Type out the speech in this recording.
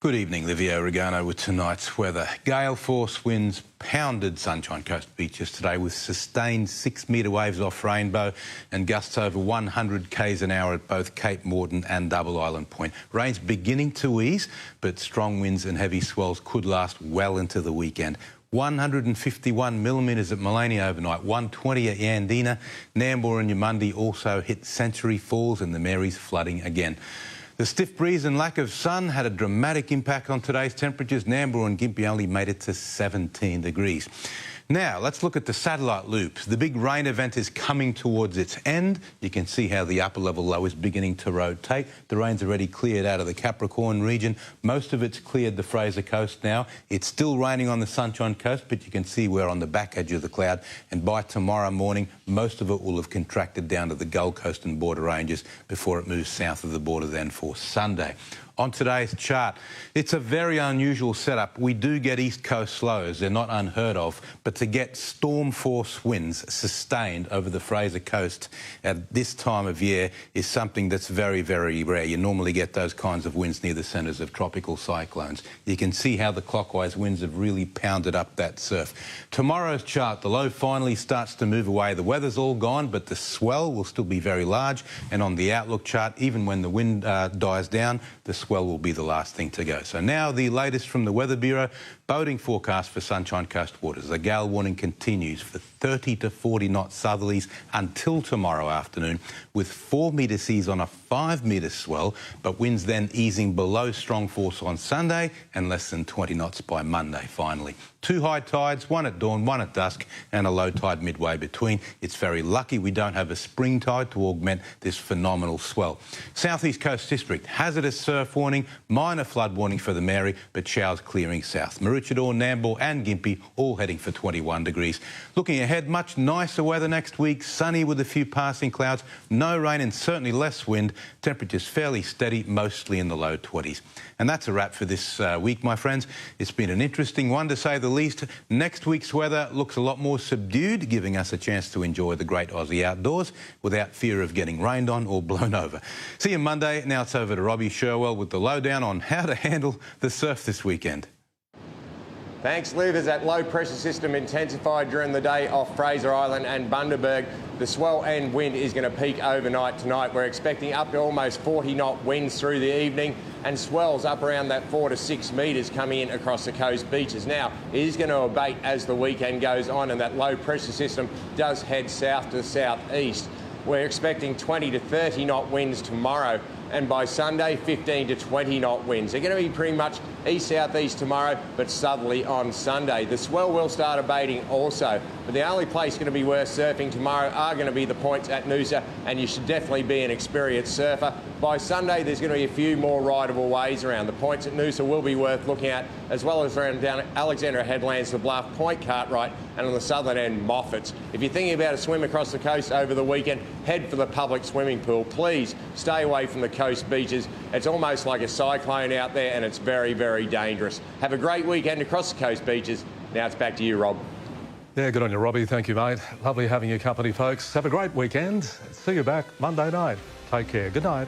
Good evening, Livio, Regano with tonight's weather. Gale force winds pounded Sunshine Coast beaches today with sustained 6-metre waves off Rainbow and gusts over 100 k's an hour at both Cape Morton and Double Island Point. Rain's beginning to ease, but strong winds and heavy swells could last well into the weekend. 151 millimetres at Maleny overnight, 120 at Yandina. Nambour and Yamundi also hit Century Falls and the Mary's flooding again. The stiff breeze and lack of sun had a dramatic impact on today's temperatures. Nambour and Gympie only made it to 17 degrees. Now, let's look at the satellite loops. The big rain event is coming towards its end. You can see how the upper level low is beginning to rotate. The rain's already cleared out of the Capricorn region. Most of it's cleared the Fraser Coast now. It's still raining on the Sunshine Coast, but you can see we're on the back edge of the cloud. And by tomorrow morning, most of it will have contracted down to the Gold Coast and border ranges before it moves south of the border then for Sunday. On today's chart, it's a very unusual setup. We do get east coast slows, they're not unheard of, but to get storm force winds sustained over the Fraser Coast at this time of year is something that's very, very rare. You normally get those kinds of winds near the centres of tropical cyclones. You can see how the clockwise winds have really pounded up that surf. Tomorrow's chart, the low finally starts to move away. The weather's all gone, but the swell will still be very large. And on the outlook chart, even when the wind dies down, the swell will be the last thing to go. So now the latest from the Weather Bureau, boating forecast for Sunshine Coast waters. The gale warning continues for 30 to 40 knot southerlies until tomorrow afternoon, with 4-metre seas on a 5-metre swell, but winds then easing below strong force on Sunday and less than 20 knots by Monday, finally. 2 high tides, one at dawn, one at dusk, and a low tide midway between. It's very lucky we don't have a spring tide to augment this phenomenal swell. Southeast Coast District, hazardous surf warning, minor flood warning for the Mary, but showers clearing south. Maroochydore, Nambour and Gympie all heading for 21 degrees. Looking ahead, much nicer weather next week, sunny with a few passing clouds, no rain and certainly less wind. Temperatures fairly steady, mostly in the low 20s. And that's a wrap for this week, my friends. It's been an interesting one, to say the least. Next week's weather looks a lot more subdued, giving us a chance to enjoy the great Aussie outdoors without fear of getting rained on or blown over. See you Monday. Now it's over to Robbie Sherwell with the lowdown on how to handle the surf this weekend. Thanks, Liv. As that low pressure system intensified during the day off Fraser Island and Bundaberg, the swell and wind is going to peak overnight tonight. We're expecting up to almost 40 knot winds through the evening and swells up around that 4 to 6 metres coming in across the coast beaches. Now, it is going to abate as the weekend goes on and that low pressure system does head south to southeast. We're expecting 20 to 30 knot winds tomorrow, and by Sunday, 15 to 20 knot winds. They're going to be pretty much east-southeast tomorrow, but southerly on Sunday. The swell will start abating also, but the only place going to be worth surfing tomorrow are going to be the points at Noosa, and you should definitely be an experienced surfer. By Sunday, there's going to be a few more rideable ways around. The points at Noosa will be worth looking at, as well as around down at Alexandra Headlands, the Brough, Point Cartwright, and on the southern end, Moffat's. If you're thinking about a swim across the coast over the weekend, head for the public swimming pool. Please stay away from the coast beaches. It's almost like a cyclone out there and it's very, very dangerous. Have a great weekend across the coast beaches. Now it's back to you, Rob. Yeah, good on you, Robbie. Thank you, mate. Lovely having your company, folks. Have a great weekend. See you back Monday night. Take care. Good night.